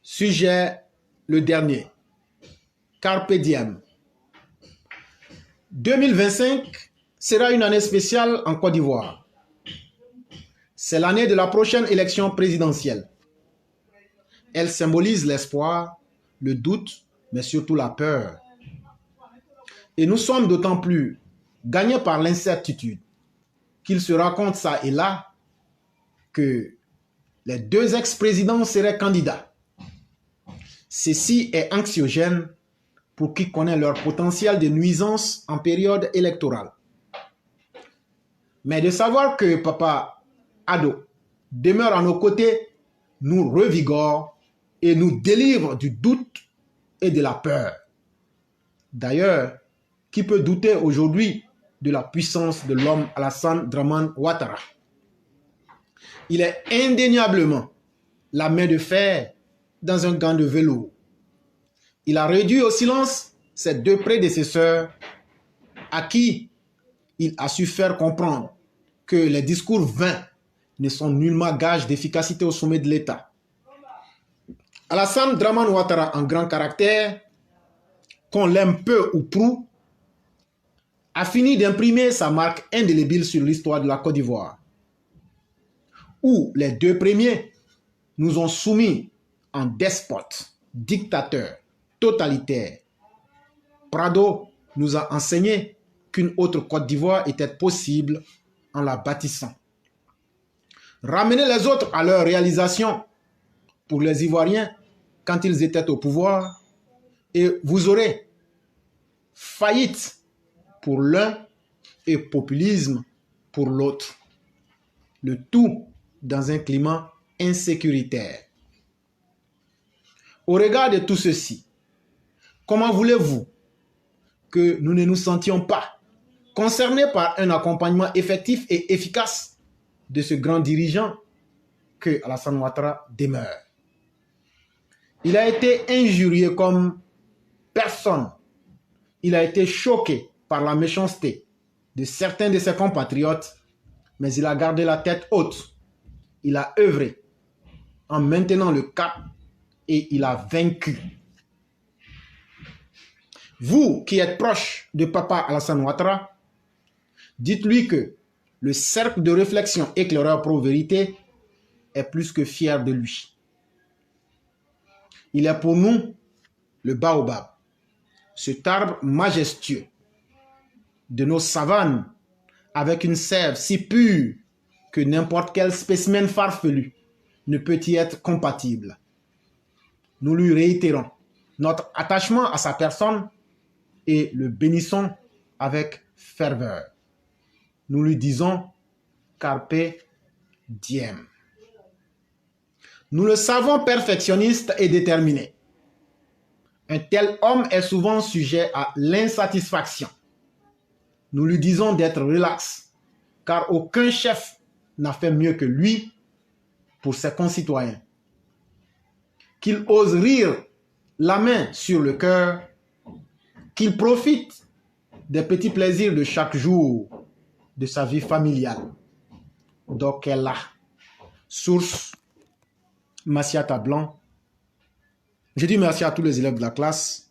Sujet le dernier. Carpe diem. 2025 sera une année spéciale en Côte d'Ivoire. C'est l'année de la prochaine élection présidentielle. Elle symbolise l'espoir, le doute, mais surtout la peur. Et nous sommes d'autant plus gagnés par l'incertitude qu'il se raconte ça et là que les deux ex-présidents seraient candidats. Ceci est anxiogène pour qui connaît leur potentiel de nuisance en période électorale. Mais de savoir que Papa Ado demeure à nos côtés nous revigore et nous délivre du doute et de la peur. D'ailleurs, qui peut douter aujourd'hui de la puissance de l'homme Alassane Dramane Ouattara? Il est indéniablement la main de fer dans un gant de velours. Il a réduit au silence ses deux prédécesseurs à qui il a su faire comprendre que les discours vains ne sont nullement gage d'efficacité au sommet de l'État. Alassane Dramane Ouattara, en grand caractère, qu'on l'aime peu ou prou, a fini d'imprimer sa marque indélébile sur l'histoire de la Côte d'Ivoire, où les deux premiers nous ont soumis en despotes, dictateurs, totalitaires. Prado nous a enseigné qu'une autre Côte d'Ivoire était possible en la bâtissant. Ramenez les autres à leur réalisation pour les Ivoiriens quand ils étaient au pouvoir et vous aurez faillite pour l'un et populisme pour l'autre. Le tout dans un climat insécuritaire. Au regard de tout ceci, comment voulez-vous que nous ne nous sentions pas concernés par un accompagnement effectif et efficace de ce grand dirigeant que Alassane Ouattara demeure? Il a été injurié comme personne. Il a été choqué par la méchanceté de certains de ses compatriotes, mais il a gardé la tête haute. Il a œuvré en maintenant le cap et il a vaincu. Vous qui êtes proche de Papa Alassane Ouattara, dites-lui que le cercle de réflexion éclaireur pro-vérité est plus que fier de lui. Il est pour nous le baobab, cet arbre majestueux de nos savanes avec une sève si pure que n'importe quel spécimen farfelu ne peut y être compatible. Nous lui réitérons notre attachement à sa personne et le bénissons avec ferveur. Nous lui disons carpe diem. Nous le savons perfectionniste et déterminé. Un tel homme est souvent sujet à l'insatisfaction. Nous lui disons d'être relax, car aucun chef n'a fait mieux que lui pour ses concitoyens. Qu'il ose rire la main sur le cœur, qu'il profite des petits plaisirs de chaque jour de sa vie familiale. Dokela, source Massiata Blanc. Je dis merci à tous les élèves de la classe